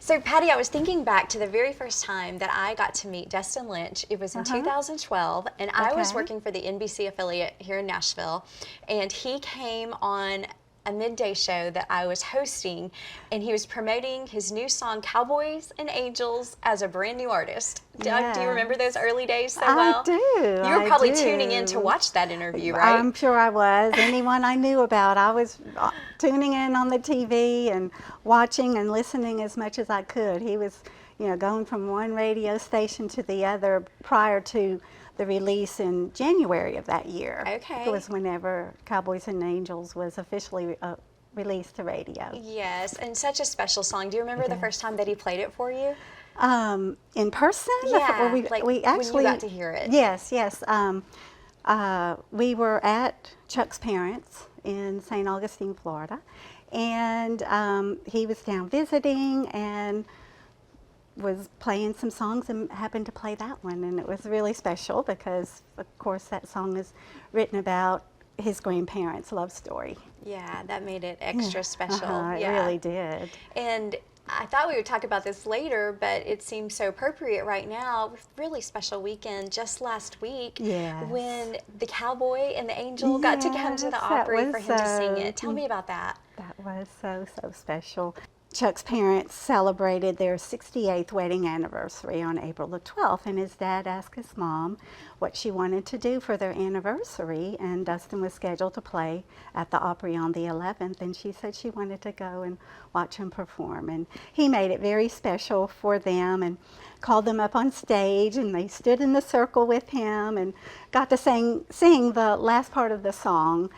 So Patti, I was thinking back to the very first time that I got to meet Dustin Lynch. It was in 2012, and I was working for the NBC affiliate here in Nashville, and he came on a midday show that I was hosting, and he was promoting his new song Cowboys and Angels as a brand new artist. Doug, do you remember those early days so well? I do. You were probably tuning in to watch that interview, right? I'm sure I was. Anyone I knew about, I was tuning in on the TV and watching and listening as much as I could. He was, going from one radio station to the other prior to the release in January of that year. Okay. It was whenever Cowboys and Angels was officially released to radio. Yes, and such a special song. Do you remember the first time that he played it for you? In person? Yeah, we actually, when you got to hear it. Yes. We were at Chuck's parents in St. Augustine, Florida, and he was down visiting and was playing some songs and happened to play that one, and it was really special because, of course, that song is written about his grandparents' love story. Yeah, that made it extra special. It really did. And I thought we would talk about this later, but it seems so appropriate right now. Really special weekend just last week when the cowboy and the angel got to come to the Opry for him to sing it. Tell me about that. That was so special. Chuck's parents celebrated their 68th wedding anniversary on April the 12th, and his dad asked his mom what she wanted to do for their anniversary, and Dustin was scheduled to play at the Opry on the 11th, and she said she wanted to go and watch him perform, and he made it very special for them and called them up on stage, and they stood in the circle with him and got to sing the last part of the song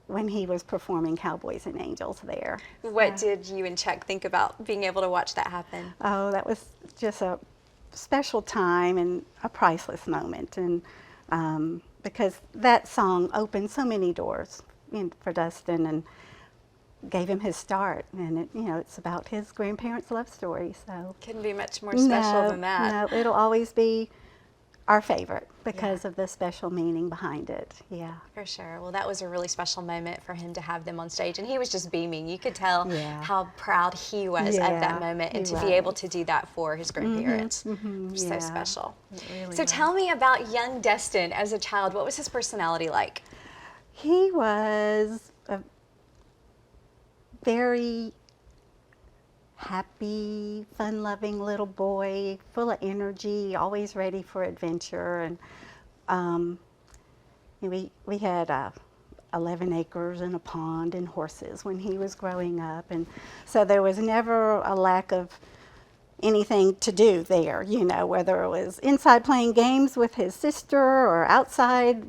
when he was performing Cowboys and Angels there. What did you and Chuck think about being able to watch that happen? Oh, that was just a special time and a priceless moment, and because that song opened so many doors for Dustin and gave him his start, and it's about his grandparents' love story. So couldn't be much more special than that. No, it'll always be our favorite because of the special meaning behind it. Yeah, for sure. Well, that was a really special moment for him to have them on stage, and he was just beaming. You could tell how proud he was of that moment, and to be able to do that for his grandparents. So special. Really so tell me about young Dustin as a child. What was his personality like? He was a very happy, fun-loving little boy, full of energy, always ready for adventure. And we had 11 acres and a pond and horses when he was growing up, and so there was never a lack of anything to do there, whether it was inside playing games with his sister or outside,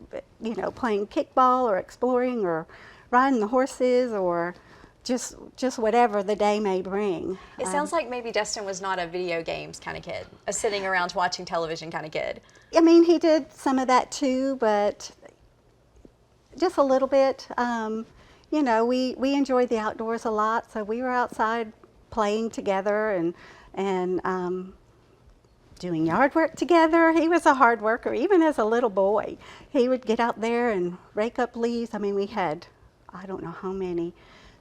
playing kickball or exploring or riding the horses or just whatever the day may bring. It sounds like maybe Dustin was not a video games kind of kid, a sitting around watching television kind of kid. I mean, he did some of that too, but just a little bit. We enjoyed the outdoors a lot, so we were outside playing together and doing yard work together. He was a hard worker, even as a little boy. He would get out there and rake up leaves. I mean, we had, I don't know how many,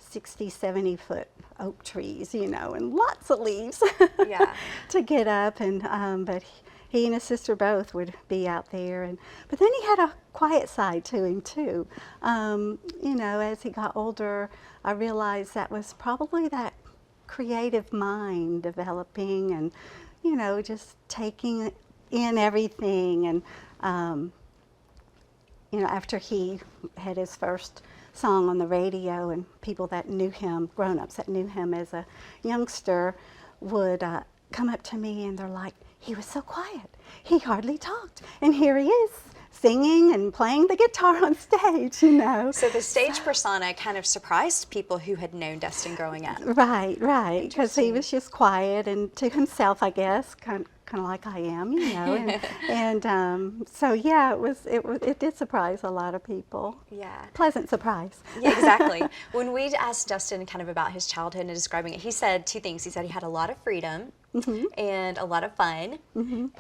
60, 70-foot oak trees, and lots of leaves to get up. And but he and his sister both would be out there. But then he had a quiet side to him too. As he got older, I realized that was probably that creative mind developing and, just taking in everything. And, after he had his first song on the radio, and people that knew him, grown-ups that knew him as a youngster, would come up to me and they're like, he was so quiet, he hardly talked, and here he is singing and playing the guitar on stage, So the stage persona kind of surprised people who had known Dustin growing up. Right, because he was just quiet and to himself, I guess, kind of like I am, and so yeah, it did surprise a lot of people. Yeah. Pleasant surprise. Yeah, exactly. When we asked Dustin kind of about his childhood and describing it, he said two things. He said he had a lot of freedom, and a lot of fun.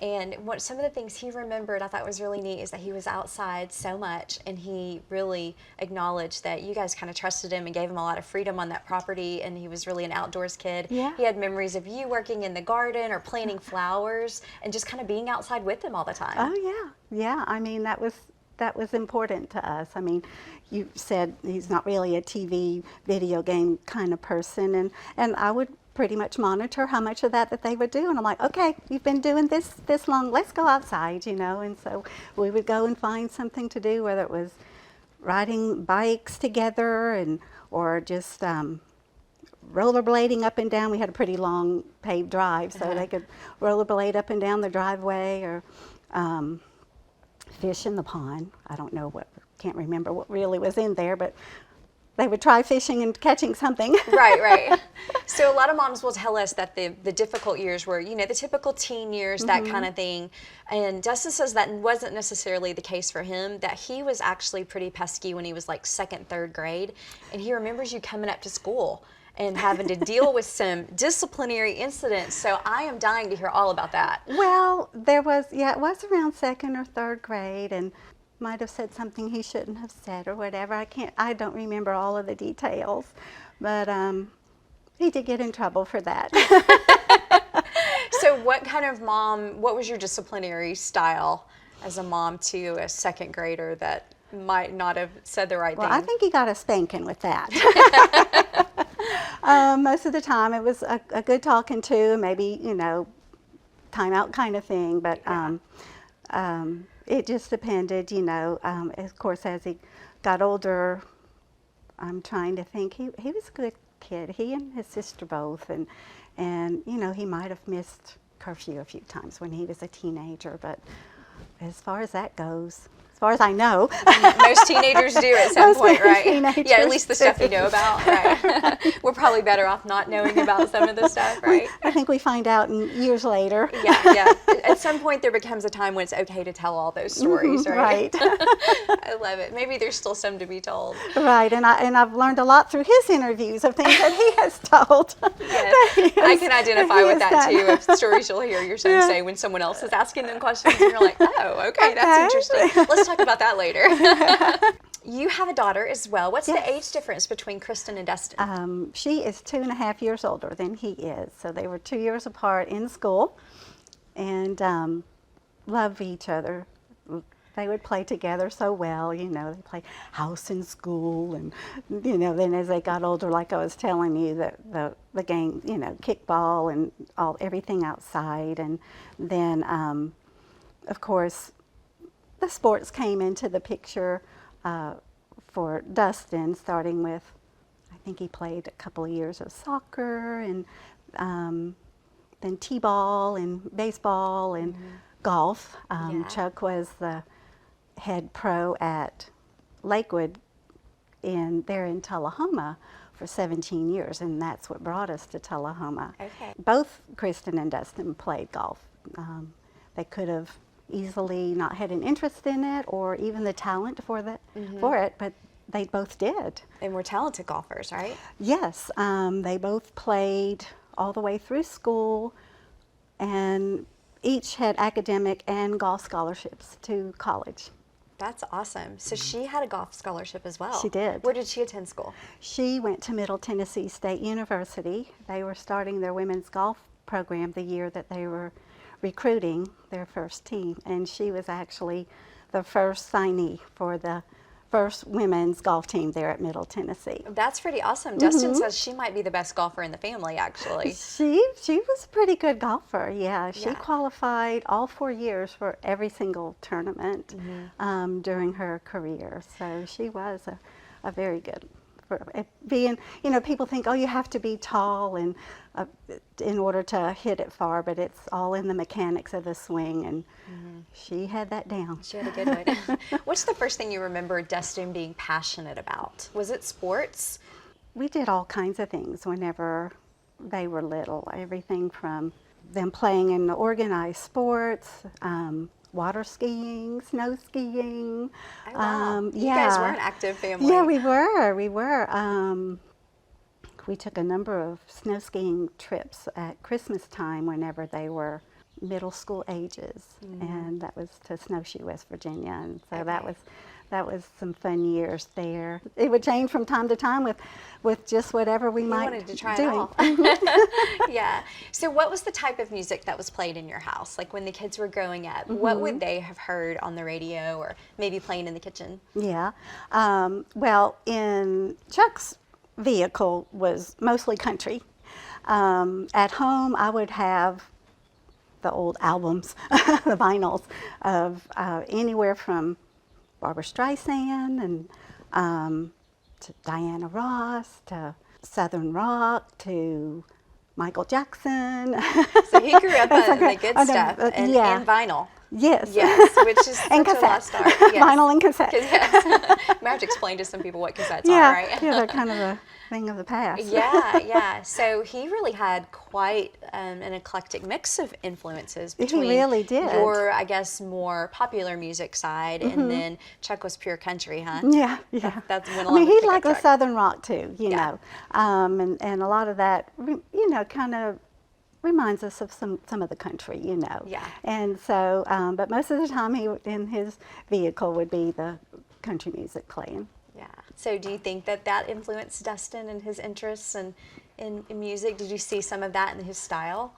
And what some of the things he remembered I thought was really neat is that he was outside so much, and he really acknowledged that you guys kind of trusted him and gave him a lot of freedom on that property, and he was really an outdoors kid. Yeah. He had memories of you working in the garden or planting flowers and just kind of being outside with him all the time. Oh yeah, yeah. I mean, that was important to us. I mean, you said he's not really a TV video game kind of person, and I would pretty much monitor how much of that they would do, and I'm like, okay, you've been doing this long, let's go outside, you know. And so we would go and find something to do, whether it was riding bikes together or just rollerblading up and down. We had a pretty long paved drive, so they could rollerblade up and down the driveway, or fish in the pond. I don't know can't remember what really was in there, but they would try fishing and catching something. Right. So a lot of moms will tell us that the difficult years were, you know, the typical teen years, that kind of thing. And Dustin says that wasn't necessarily the case for him, that he was actually pretty pesky when he was like 2nd, 3rd grade. And he remembers you coming up to school and having to deal with some disciplinary incidents. So I am dying to hear all about that. Well, it was around 2nd or 3rd grade, and might have said something he shouldn't have said or whatever. I don't remember all of the details, but he did get in trouble for that. So what kind of mom, what was your disciplinary style as a mom to a 2nd grader that might not have said the right thing? Well, I think he got a spanking with that. Most of the time it was a good talking to, maybe, you know, timeout kind of thing, but it just depended, you know. Of course, as he got older, I'm trying to think, he was a good kid. He and his sister both, and you know, he might have missed curfew a few times when he was a teenager, but as far as that goes, as far as I know. Most teenagers do at some point, right? Teenagers Yeah, at least the stuff you know about, right? We're probably better off not knowing about some of the stuff, right? I think we find out years later. Yeah. At some point there becomes a time when it's okay to tell all those stories, right? Right. I love it. Maybe there's still some to be told. Right, and I've learned a lot through his interviews of things that he has told. Yes. I can identify with that too, of stories you'll hear your son say when someone else is asking them questions, and you're like, oh, okay, that's interesting. Let's talk about that later. You have a daughter as well. What's the age difference between Kristen and Dustin? She is 2.5 years older than he is, so they were 2 years apart in school, and love each other. They would play together so well, you know. They played house and school, and you know. Then as they got older, like I was telling you, the game, you know, kickball and everything outside, and then of course the sports came into the picture for Dustin, starting with, I think he played a couple of years of soccer, and then t-ball and baseball and golf. Chuck was the head pro at Lakewood there in Tullahoma for 17 years, and that's what brought us to Tullahoma. Okay. Both Kristen and Dustin played golf. They could have easily not had an interest in it or even the talent for it, but they both did. And we're talented golfers, right? Yes, they both played all the way through school, and each had academic and golf scholarships to college. That's awesome. So she had a golf scholarship as well. She did. Where did she attend school? She went to Middle Tennessee State University. They were starting their women's golf program the year that they were recruiting their first team, and she was actually the first signee for the first women's golf team there at Middle Tennessee. That's pretty awesome. Dustin says she might be the best golfer in the family, actually. She was a pretty good golfer, yeah. She qualified all 4 years for every single tournament during her career, so she was a very good. Being, you know, people think, oh, you have to be tall and in order to hit it far, but it's all in the mechanics of the swing, and she had that down. She had a good one. What's the first thing you remember Dustin being passionate about? Was it sports? We did all kinds of things whenever they were little. Everything from them playing in the organized sports, water skiing, snow skiing. Oh, wow. You guys were an active family. Yeah, we were. we took a number of snow skiing trips at Christmas time whenever they were middle school ages, and that was to Snowshoe, West Virginia, and so that was some fun years there. It would change from time to time with just whatever we might wanted to try do. it all. Yeah. So what was the type of music that was played in your house? Like when the kids were growing up, what would they have heard on the radio or maybe playing in the kitchen? Yeah. Well, in Chuck's vehicle was mostly country. At home, I would have the old albums, the vinyls of anywhere from Barbra Streisand and to Diana Ross to Southern rock to Michael Jackson. So he grew up on the good stuff and vinyl. Yes. Yes, which is and such a lost art. Yes. Vinyl and cassette. Yes. Might have to explain to some people what cassettes Yeah, are, right? yeah, they're kind of a thing of the past. Yeah, yeah. So he really had quite an eclectic mix of influences between He really did. your, I guess, more popular music side, and then Chuck was pure country, huh? Yeah, yeah. That's when I mean, he liked the truck. Southern rock too, you Yeah. know, and a lot of that, you know, kind of reminds us of some of the country, you know. Yeah. And so, but most of the time, he in his vehicle would be the country music playing. Yeah. So do you think that influenced Dustin and his interests in music? Did you see some of that in his style?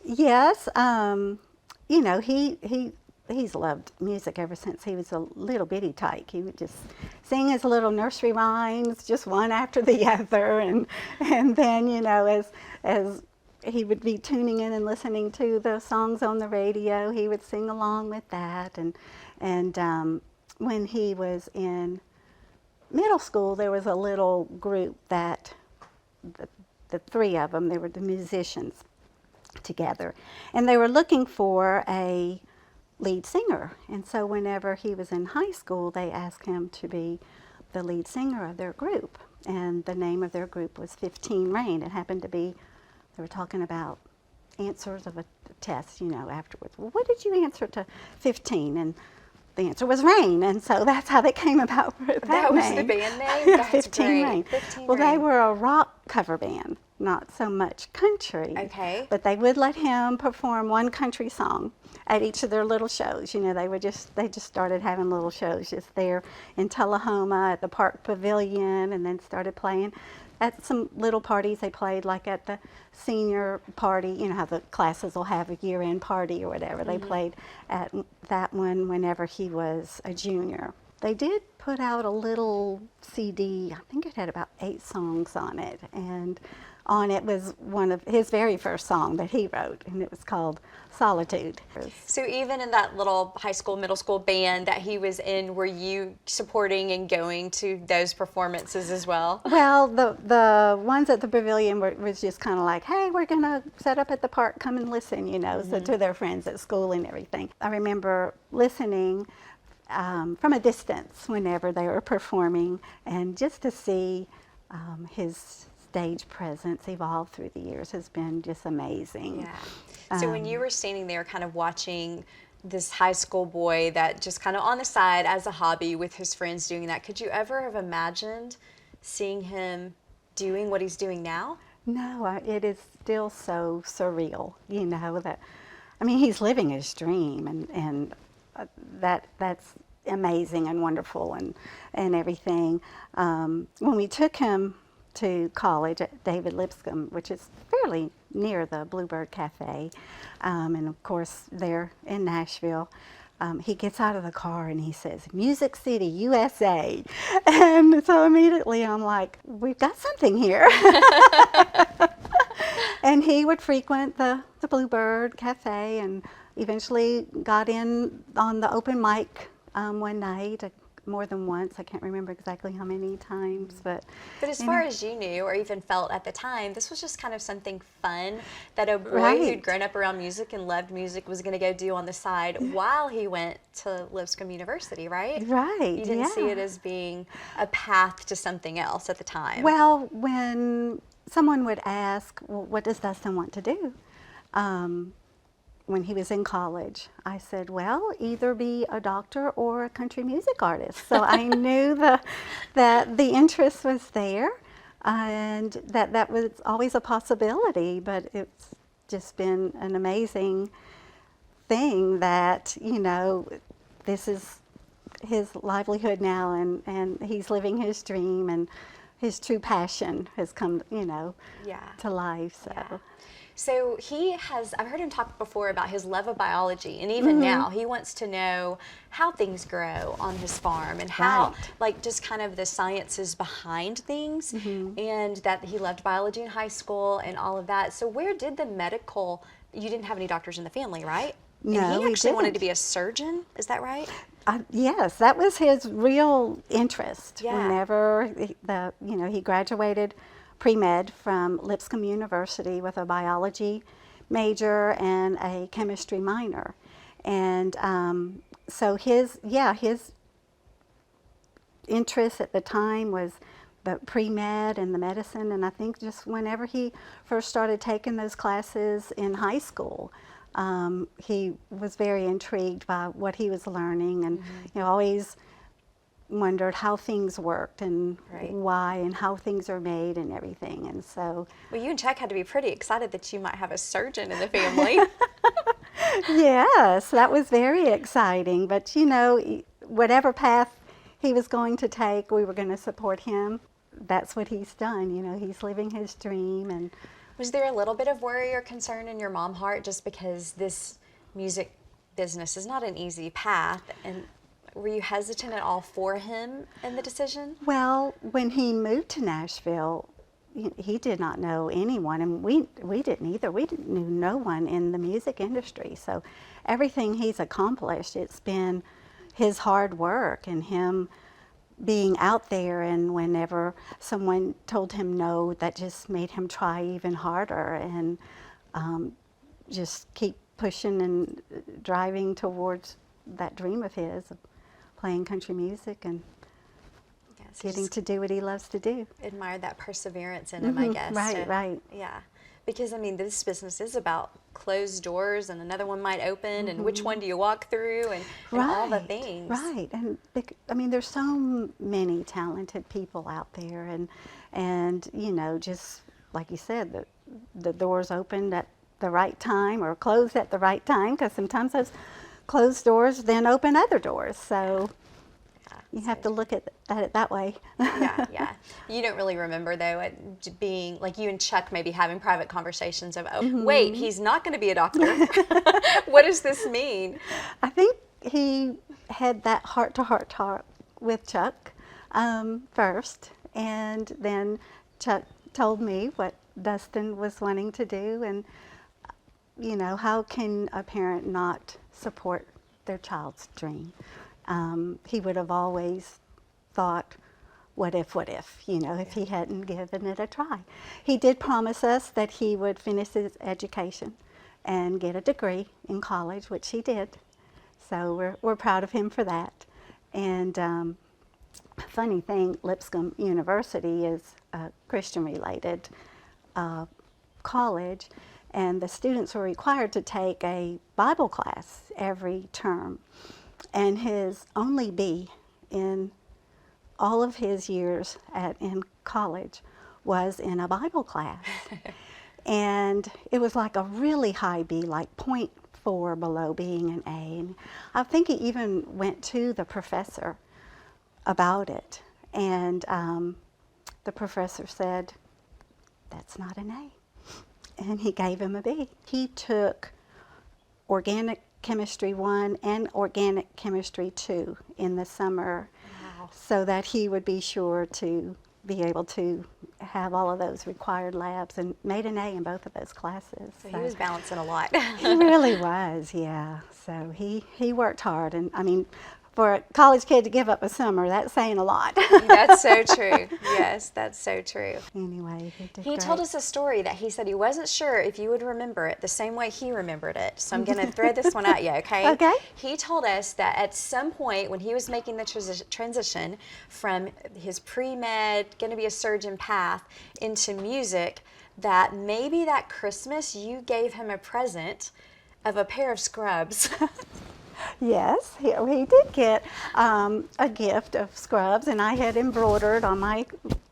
Yes, you know, he's loved music ever since he was a little bitty tyke. He would just sing his little nursery rhymes, just one after the other, and then, you know, as he would be tuning in and listening to the songs on the radio, he would sing along with that. And when he was in middle school, there was a little group that the three of them, they were the musicians together, and they were looking for a lead singer. And so whenever he was in high school, they asked him to be the lead singer of their group, and the name of their group was 15 Rain. It happened to be, they were talking about answers of a test, you know, afterwards. Well, what did you answer to 15? And the answer was Rain, and so that's how they came about with that was name. the band name? That's 15 great. Rain. 15 Well, they Rain. were a rock cover band, not so much country. Okay. But they would let him perform one country song at each of their little shows. You know, they just started having little shows just there in Tullahoma at the Park Pavilion, and then started playing at some little parties. They played like at the senior party, you know how the classes will have a year-end party or whatever. They played at that one whenever he was a junior. They did put out a little CD, I think it had about 8 songs on it, and on it was one of his very first song that he wrote, and it was called Solitude. So even in that little high school, middle school band that he was in, were you supporting and going to those performances as well? Well, the ones at the pavilion was just kind of like, hey, we're going to set up at the park, come and listen, you know, so to their friends at school and everything. I remember listening from a distance whenever they were performing, and just to see his stage presence evolve through the years has been just amazing. Yeah. So when you were standing there kind of watching this high school boy that just kind of on the side as a hobby with his friends doing that, could you ever have imagined seeing him doing what he's doing now? No, it is still so surreal, you know, that, I mean, he's living his dream, and that's amazing and wonderful and everything. When we took him to college at David Lipscomb, which is fairly near the Bluebird Cafe, and of course there in Nashville, he gets out of the car and he says, Music City, USA. And so immediately I'm like, we've got something here. And he would frequent the Bluebird Cafe, and eventually got in on the open mic one night, more than once. I can't remember exactly how many times, but as far as you knew or even felt at the time, this was just kind of something fun that a boy Right. who'd grown up around music and loved music was going to go do on the side while he went to Lipscomb University, right? Right, You didn't see yeah. it as being a path to something else at the time. Well, when someone would ask, well, what does Dustin want to do? When he was in college, I said, well, either be a doctor or a country music artist. So I knew that the interest was there. and that was always a possibility, but it's just been an amazing thing that, you know, this is his livelihood now, and he's living his dream, and his true passion has come, you know, to life. So. Yeah. So he has, I've heard him talk before about his love of biology, and even now he wants to know how things grow on his farm and how, like, just kind of the sciences behind things, and that he loved biology in high school and all of that. So where did the medical, you didn't have any doctors in the family, right? No, and he actually didn't. wanted to be a surgeon, is that right? Yes, that was his real interest. Yeah. Whenever he graduated pre-med from Lipscomb University with a biology major and a chemistry minor, and so his interest at the time was the pre-med and the medicine, and I think just whenever he first started taking those classes in high school, he was very intrigued by what he was learning, and always wondered how things worked and why and how things are made and everything. And so, well, you and Chuck had to be pretty excited that you might have a surgeon in the family. Yes, that was very exciting. But you know, whatever path he was going to take, we were going to support him. That's what he's done. You know, he's living his dream. And was there a little bit of worry or concern in your mom heart, just because this music business is not an easy path, and were you hesitant at all for him in the decision? Well, when he moved to Nashville, he did not know anyone, and we didn't either. We knew no one in the music industry. So everything he's accomplished, it's been his hard work and him being out there, and whenever someone told him no, that just made him try even harder and just keep pushing and driving towards that dream of his of playing country music and getting to do what he loves to do. Admired that perseverance in him, I guess. Right. Yeah, because I mean, this business is about closed doors, and another one might open, and which one do you walk through, and all the things. Right, and I mean, there's so many talented people out there, and you know, just like you said, the doors opened at the right time or closed at the right time, because sometimes those closed doors then open other doors. So you have to look at it that way. Yeah. You don't really remember, though, it being like you and Chuck maybe having private conversations of, wait, he's not going to be a doctor. What does this mean? I think he had that heart-to-heart talk with Chuck first, and then Chuck told me what Dustin was wanting to do, and you know, how can a parent not support their child's dream? He would have always thought, what if, you know, if he hadn't given it a try. He did promise us that he would finish his education and get a degree in college, which he did. So we're proud of him for that. And funny thing, Lipscomb University is a Christian-related college, and the students were required to take a Bible class every term. And his only B in all of his years in college was in a Bible class. And it was like a really high B, like 0.4 below being an A. And I think he even went to the professor about it. And the professor said, that's not an A. And he gave him a B. He took organic chemistry 1 and organic chemistry 2 in the summer. Wow. So that he would be sure to be able to have all of those required labs, and made an A in both of those classes. So he was balancing a lot. He really was, yeah. So he worked hard, and I mean, for a college kid to give up a summer, that's saying a lot. That's so true. Yes, that's so true. Anyway, he did He great. told us a story that he said he wasn't sure if you would remember it the same way he remembered it. So I'm going to throw this one at you, okay? Okay. He told us that at some point when he was making the transition from his pre-med, going to be a surgeon path into music, that maybe that Christmas you gave him a present of a pair of scrubs. Yes, he did get a gift of scrubs, and I had embroidered on my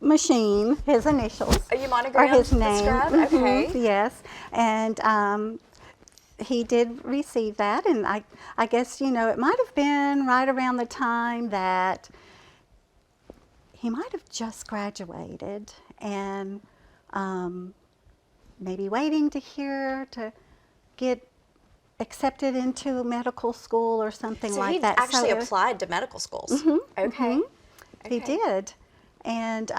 machine, his initials. Are you Or monogrammed his the name. scrub? Mhm, Okay. yes. And he did receive that, and I guess, you know, it might have been right around the time that he might have just graduated and maybe waiting to hear to get accepted into medical school or something So like he that. actually So applied to medical schools. Okay. he Okay. did. And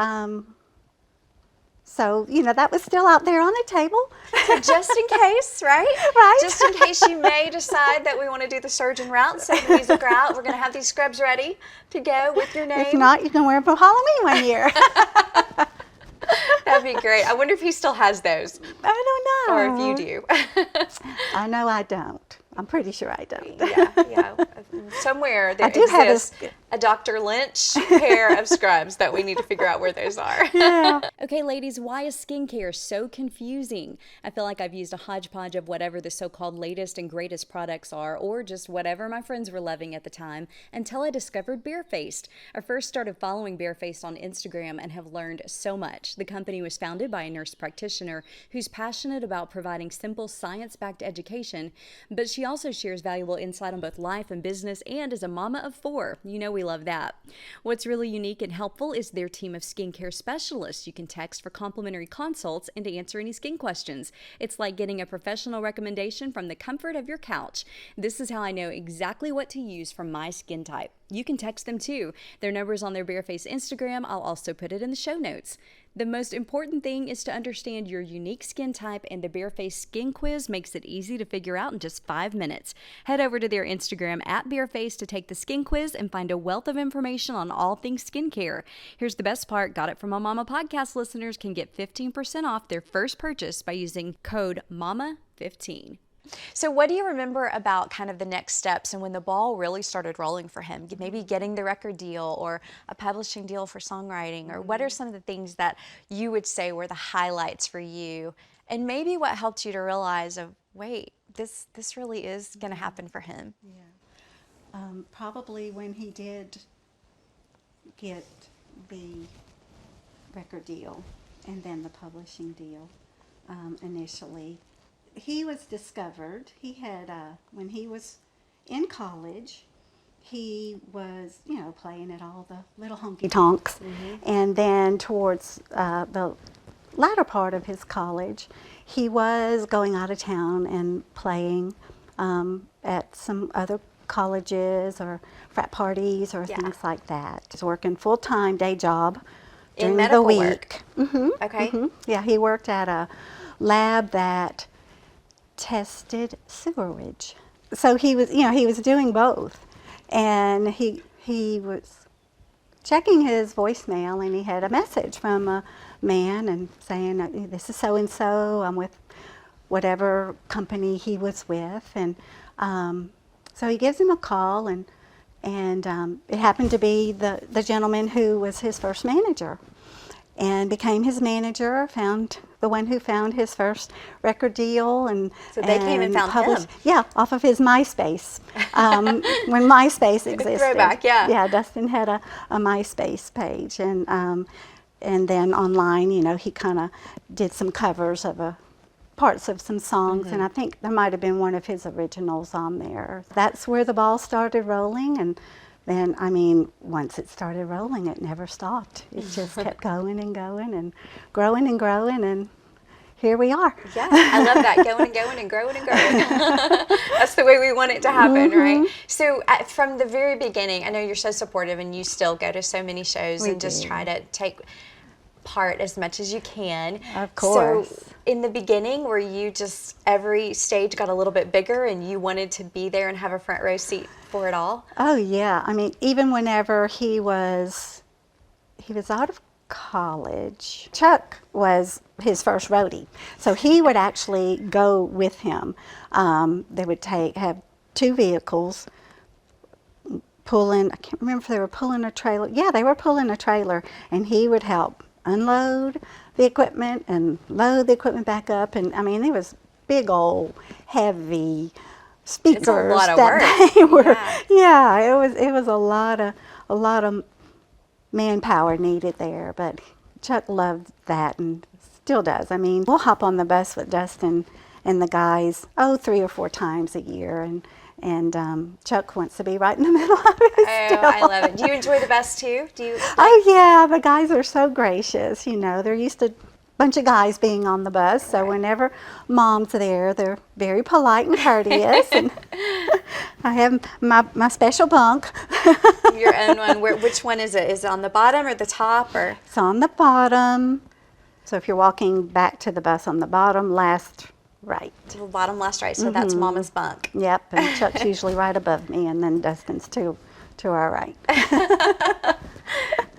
so, you know, that was still out there on the table. So just in case, right? Right. Just in case you may decide that we want to do the surgeon route, send the music route, we're going to have these scrubs ready to go with your name. If not, you can wear them for Halloween one year. That'd be great. I wonder if he still has those, I don't or know. if you do. I know I don't. I'm pretty sure I don't. Yeah. Somewhere there I do have exists a Dr. Lynch pair of scrubs that we need to figure out where those are. Yeah. Okay, ladies, why is skincare so confusing? I feel like I've used a hodgepodge of whatever the so-called latest and greatest products are, or just whatever my friends were loving at the time, until I discovered Barefaced. I first started following Barefaced on Instagram and have learned so much. The company was founded by a nurse practitioner who's passionate about providing simple, science-backed education, but she also shares valuable insight on both life and business, and is a mama of 4. You know we love that. What's really unique and helpful is their team of skincare specialists you can text for complimentary consults and to answer any skin questions. It's like getting a professional recommendation from the comfort of your couch. This is how I know exactly what to use for my skin type. You can text them too. Their number is on their Barefaced Instagram. I'll also put it in the show notes. The most important thing is to understand your unique skin type, and the Barefaced Skin Quiz makes it easy to figure out in just 5 minutes. Head over to their Instagram at Barefaced to take the skin quiz and find a wealth of information on all things skincare. Here's the best part. Got It From My Mama podcast listeners can get 15% off their first purchase by using code MAMA15. So what do you remember about kind of the next steps and when the ball really started rolling for him? Maybe getting the record deal or a publishing deal for songwriting, or what are some of the things that you would say were the highlights for you? And maybe what helped you to realize of, wait, this really is going to happen for him? Yeah. Probably when he did get the record deal and then the publishing deal initially. He was discovered. He had, when he was in college, he was, you know, playing at all the little honky tonks. And then towards the latter part of his college, he was going out of town and playing at some other colleges or frat parties or things like that. He's working full-time day job during the week. Okay. Yeah, he worked at a lab that tested sewerage. So he was, you know, he was doing both. And he was checking his voicemail, and he had a message from a man and saying, this is so-and-so, I'm with whatever company he was with. And so he gives him a call, and it happened to be the gentleman who was his first manager, and became his manager, found the one who found his first record deal. And so they came and found him. Yeah, off of his MySpace, when MySpace existed. Throwback, yeah. Yeah, Dustin had a MySpace page, and then online, you know, he kind of did some covers of parts of some songs, and I think there might have been one of his originals on there. That's where the ball started rolling, and then, I mean, once it started rolling, it never stopped. It just kept going and going and growing, and here we are. Yeah, I love that, going and going and growing and growing. That's the way we want it to happen, right? So from the very beginning, I know you're so supportive, and you still go to so many shows and just try to take part as much as you can. Of course. So in the beginning, were you just, every stage got a little bit bigger and you wanted to be there and have a front row seat for it all? Oh yeah, I mean, even whenever he was out of college, Chuck was his first roadie, so he would actually go with him. They would have 2 vehicles pulling, I can't remember if they were pulling a trailer. Yeah, they were pulling a trailer, and he would help unload the equipment and load the equipment back up. And I mean, it was big old heavy speakers. It's a lot of that work. They were, yeah, it was a lot of manpower needed there. But Chuck loved that and still does. I mean, we'll hop on the bus with Dustin and the guys, 3 or 4 times a year, and Chuck wants to be right in the middle of it still. I love it. Do you enjoy the bus too? Do you? Oh yeah, the guys are so gracious. You know, they're used to a bunch of guys being on the bus, so whenever Mom's there, they're very polite and courteous. And I have my special bunk. Your own one. Which one is it? Is it on the bottom or the top, or? It's on the bottom. So if you're walking back to the bus, on the bottom last right. To the bottom last right. So that's Mama's bunk. Yep, and Chuck's usually right above me, and then Dustin's to our right.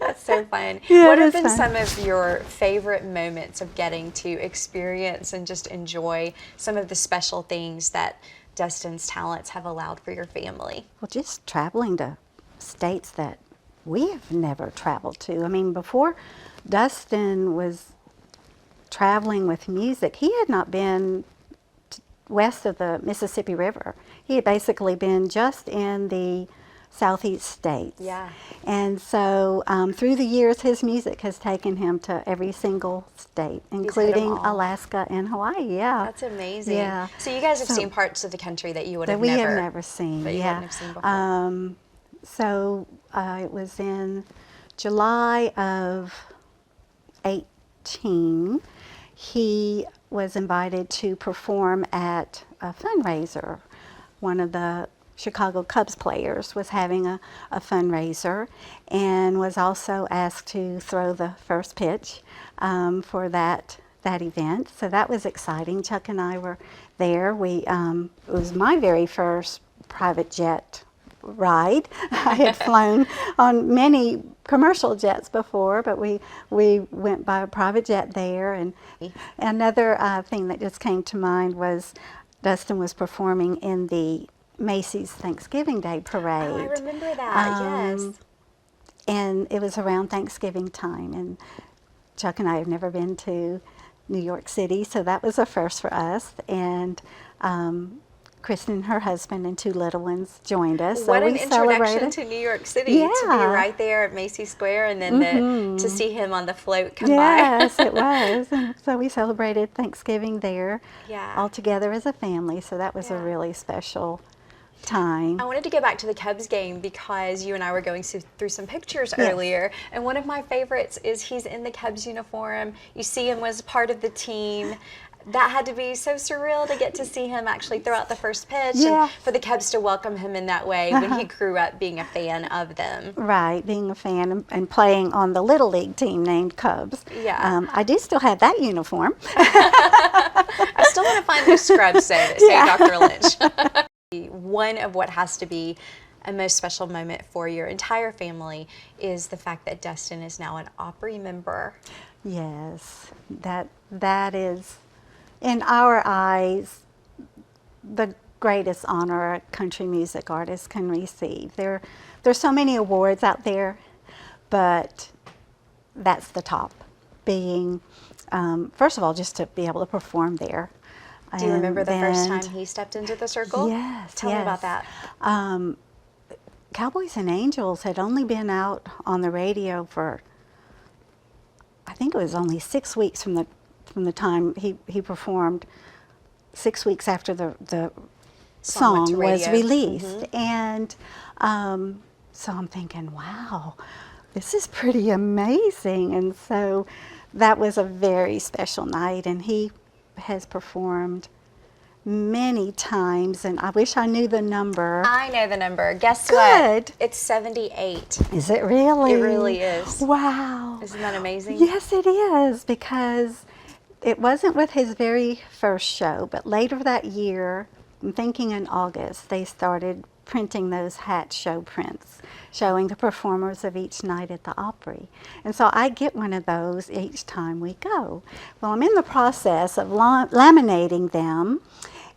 That's so fun. Yeah, What it have is been fun. some of your favorite moments of getting to experience and just enjoy some of the special things that Dustin's talents have allowed for your family? Well, just traveling to states that we have never traveled to. I mean, before Dustin was traveling with music, he had not been west of the Mississippi River. He had basically been just in the southeast states. Yeah. And so through the years, his music has taken him to every single state, including all. Alaska and Hawaii. Yeah. That's amazing. Yeah. So you guys have So- seen parts of the country that you would that have we never, have never seen. that you Yeah. wouldn't have seen before. So it was in July of 18. He was invited to perform at a fundraiser. One of the Chicago Cubs players was having a fundraiser, and was also asked to throw the first pitch for that event. So that was exciting. Chuck and I were there. It was my very first private jet ride. I had flown on many commercial jets before, but we went by a private jet there. And another thing that just came to mind was Dustin was performing in the Macy's Thanksgiving Day Parade. Oh, I remember that, yes. And it was around Thanksgiving time, and Chuck and I have never been to New York City, so that was a first for us. And Kristen, her husband, and 2 little ones joined us. What so an we introduction celebrated. to New York City, to be Yeah. right there at Macy's Square, and then to see him on the float come Yes, by. it was. And so we celebrated Thanksgiving there Yeah. all together as a family, so that was a Yeah. really special time. I wanted to go back to the Cubs game because you and I were going through some pictures earlier, and one of my favorites is he's in the Cubs uniform. You see him as part of the team. That had to be so surreal to get to see him actually throw out the first pitch, Yeah. and for the Cubs to welcome him in that way when he grew up being a fan of them. Right, being a fan and playing on the Little League team named Cubs. Yeah. I do still have that uniform. I still want to find those scrubs, though, that say Yeah. Dr. Lynch. One of what has to be a most special moment for your entire family is the fact that Dustin is now an Opry member. Yes, that is, in our eyes, the greatest honor a country music artist can receive. There's so many awards out there, but that's the top. Being, first of all, just to be able to perform there. Do you remember the first then- time he stepped into the circle? Yes. Tell me about that. Cowboys and Angels had only been out on the radio for, I think it was only 6 weeks from the time he performed. 6 weeks after the Song went song to was radio. released, and so I'm thinking, wow, this is pretty amazing. And so that was a very special night, and he has performed many times, and I wish I knew the number. I know the number. Guess Good. what? It's 78. Is it really? It really is. Wow. Isn't that amazing? Yes, it is, because it wasn't with his very first show, but later that year, I'm thinking in August, they started printing those hat show prints showing the performers of each night at the Opry. And so I get one of those each time we go. Well, I'm in the process of laminating them,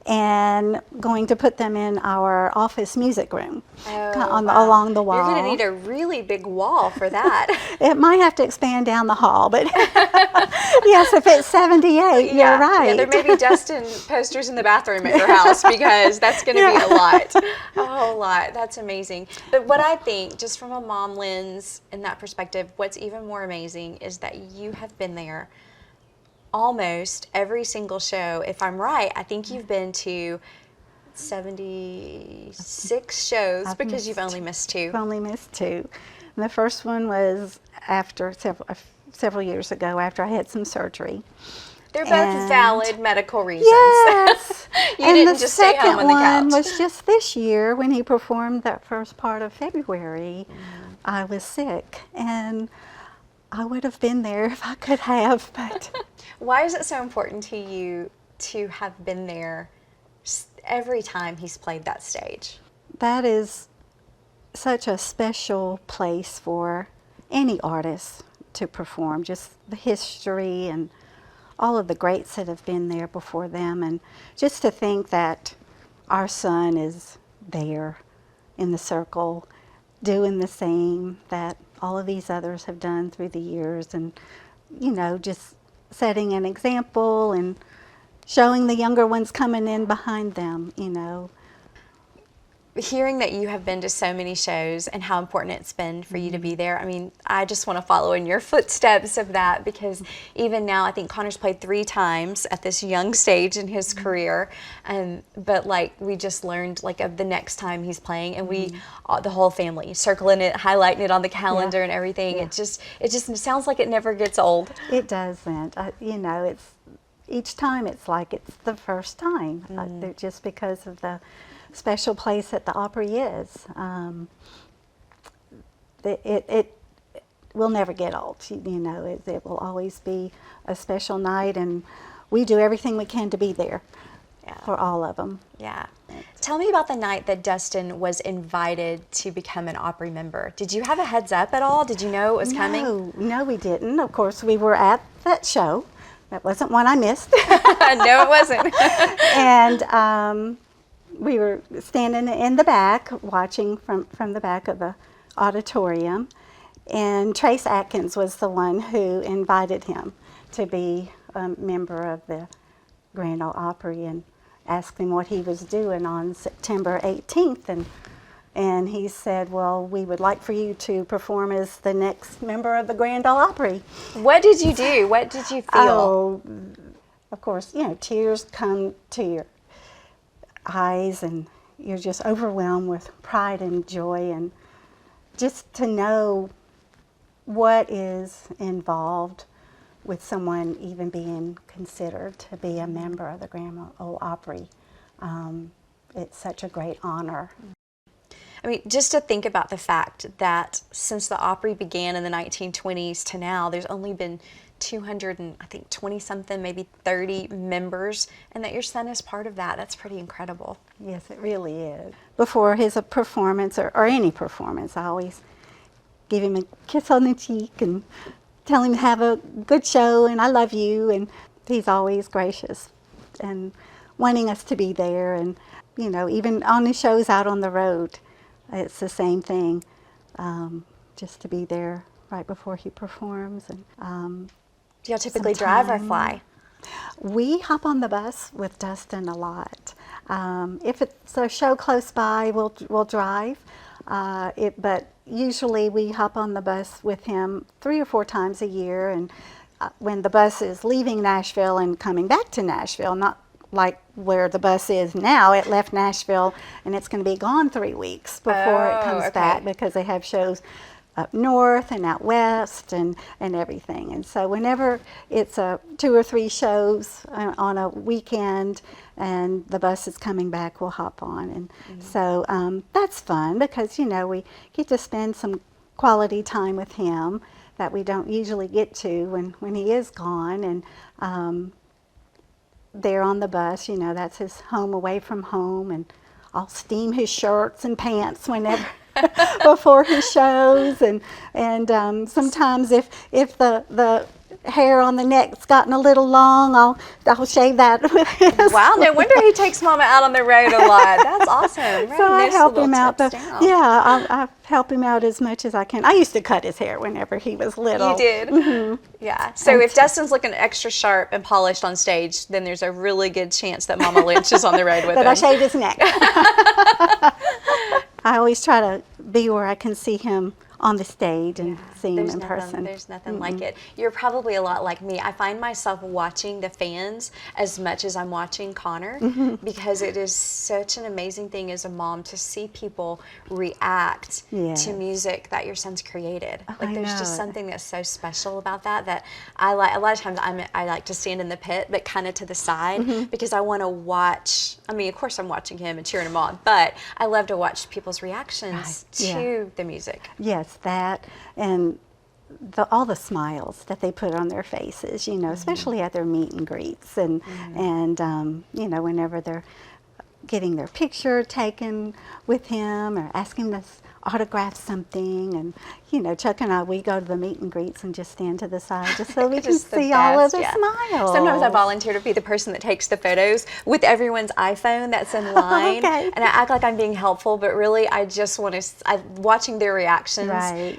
and going to put them in our office music room Wow. along the wall. You're going to need a really big wall for that. It might have to expand down the hall, but yes, if it's 78, you're right. Yeah, there may be Dustin posters in the bathroom at your house because that's going to be a lot, a whole lot. That's amazing. But what I think, just from a mom lens in that perspective, what's even more amazing is that you have been there almost every single show. If I'm right, I think you've been to 76 shows because you've only missed 2. I've only missed 2. And the first one was after several years ago after I had some surgery. They're both valid medical reasons. Yes. You and didn't the just stay home on the couch. second one was just this year when he performed that first part of February. I was sick, and I would have been there if I could have, but... Why is it so important to you to have been there every time he's played that stage? That is such a special place for any artist to perform, just the history and all of the greats that have been there before them, and just to think that our son is there in the circle doing the same that all of these others have done through the years, and you know, just setting an example and showing the younger ones coming in behind them, you know. Hearing that you have been to so many shows and how important it's been for you to be there, I mean, I just want to follow in your footsteps of that, because even now I think Connor's played 3 times at this young stage in his career, but like we just learned like of the next time he's playing, and we the whole family circling it, highlighting it on the calendar and everything. It just sounds like it never gets old. It doesn't. You know, it's each time it's like it's the first time, just because of the special place that the Opry is. It will never get old. You know, it will always be a special night, and we do everything we can to be there for all of them. Yeah. Tell me about the night that Dustin was invited to become an Opry member. Did you have a heads up at all? Did you know it was coming? No, we didn't. Of course, we were at that show. That wasn't one I missed. No, it wasn't. And we were standing in the back, watching from the back of the auditorium, and Trace Atkins was the one who invited him to be a member of the Grand Ole Opry, and asked him what he was doing on September 18th, and he said, well, we would like for you to perform as the next member of the Grand Ole Opry. What did you do? What did you feel? Oh, of course, you know, tears come to your eyes, and you're just overwhelmed with pride and joy, and just to know what is involved with someone even being considered to be a member of the Grand Ole Opry. It's such a great honor. I mean, just to think about the fact that since the Opry began in the 1920s to now, there's only been 220 something, maybe 30 members, and that your son is part of that. That's pretty incredible. Yes, it really is. Before his performance, or any performance, I always give him a kiss on the cheek and tell him to have a good show and I love you, and he's always gracious and wanting us to be there. And you know, even on his shows out on the road, it's the same thing, just to be there right before he performs. And do y'all typically drive or fly? We hop on the bus with Dustin a lot. If it's a show close by, we'll drive. But usually we hop on the bus with him 3 or 4 times a year. And when the bus is leaving Nashville and coming back to Nashville, not like where the bus is now, it left Nashville and it's going to be gone 3 weeks before it comes back, because they have shows up north and out west and everything. And so whenever it's 2 or 3 shows on a weekend and the bus is coming back, we'll hop on. And so that's fun, because you know, we get to spend some quality time with him that we don't usually get to when he is gone. And there on the bus, you know, that's his home away from home, and I'll steam his shirts and pants whenever before his shows, and sometimes if the hair on the neck's gotten a little long, I'll shave that. Wow, no wonder he takes Mama out on the road a lot. That's awesome. So I help him out. Yeah. I help him out as much as I can. I used to cut his hair whenever he was little. You did? Yeah. So if Dustin's looking extra sharp and polished on stage, then there's a really good chance that Mama Lynch is on the road with him. But I shaved his neck. I always try to be where I can see him on the stage and see him in person. There's nothing like it. You're probably a lot like me. I find myself watching the fans as much as I'm watching Connor because it is such an amazing thing as a mom to see people react to music that your son's created. Like there's just something that's so special about that I like. A lot of times I like to stand in the pit, but kind of to the side because I want to watch. I mean, of course I'm watching him and cheering him on, but I love to watch people's reactions to the music. Yes, that and all the smiles that they put on their faces, you know, especially at their meet and greets and you know, whenever they're getting their picture taken with him or asking us autograph something. And you know, Chuck and I, we go to the meet and greets and just stand to the side just so we can see all of the smiles. Sometimes I volunteer to be the person that takes the photos with everyone's iPhone that's in line. And I act like I'm being helpful, but really I just want to, watching their reactions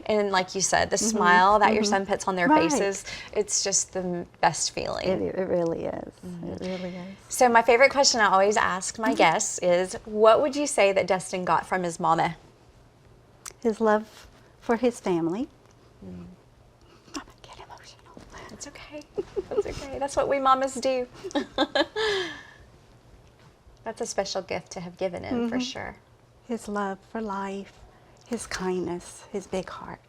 and like you said, the smile that your son puts on their faces, it's just the best feeling. It really is. It really is. So my favorite question I always ask my guests is, what would you say that Dustin got from his mama? His love for his family. I'm gonna get emotional. That's okay. That's okay. That's what we mamas do. That's a special gift to have given him for sure. His love for life, his kindness, his big heart,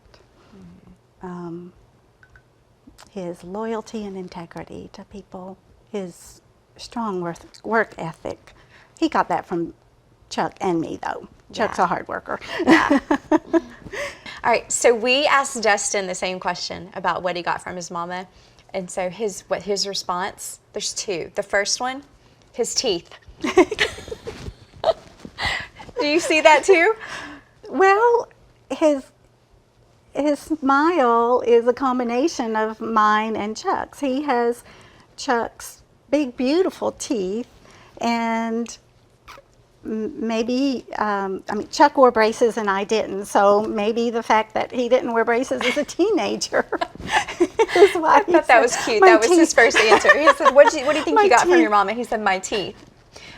his loyalty and integrity to people, his strong work ethic. He got that from Chuck and me, though. Chuck's a hard worker. All right, so we asked Dustin the same question about what he got from his mama, and so his response, there's two. The first one, his teeth. Do you see that too? Well, his smile is a combination of mine and Chuck's. He has Chuck's big, beautiful teeth, and maybe, I mean, Chuck wore braces and I didn't, so maybe the fact that he didn't wear braces as a teenager is why I thought that was cute. That was his first answer. He said, what do you think you got from your mama? He said, my teeth.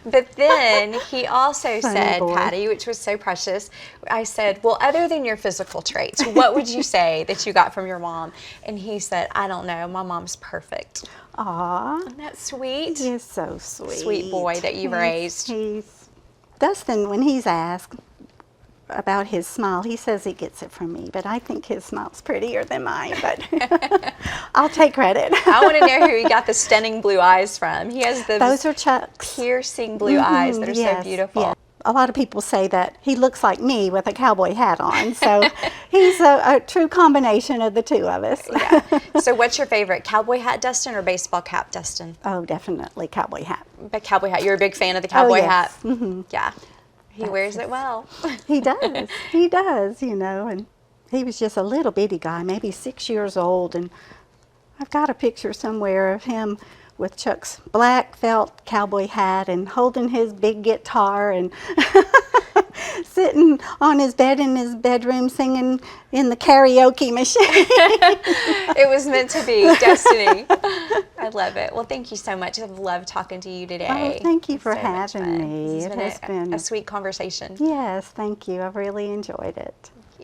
But then he also said, Patti, which was so precious, I said, well, other than your physical traits, what would you say that you got from your mom? And he said, I don't know, my mom's perfect. Aw. Isn't that sweet? He is so sweet. Sweet boy that you've raised. Dustin, when he's asked about his smile, he says he gets it from me, but I think his smile's prettier than mine, but I'll take credit. I want to know who he got the stunning blue eyes from. He has those are Chuck's piercing blue eyes that are so beautiful. Yes. A lot of people say that he looks like me with a cowboy hat on, so he's a true combination of the two of us. Yeah. So what's your favorite, cowboy hat Dustin or baseball cap Dustin? Oh, definitely cowboy hat. But cowboy hat, you're a big fan of the cowboy hat? Mm-hmm. Yeah. He wears it well. He does. He does, you know, and he was just a little bitty guy, maybe 6 years old, and I've got a picture somewhere of him with Chuck's black felt cowboy hat and holding his big guitar and sitting on his bed in his bedroom singing in the karaoke machine. It was meant to be, destiny. I love it. Well, thank you so much. I've loved talking to you today. Oh, thank you for having me. It has been a sweet conversation. Yes, thank you. I've really enjoyed it.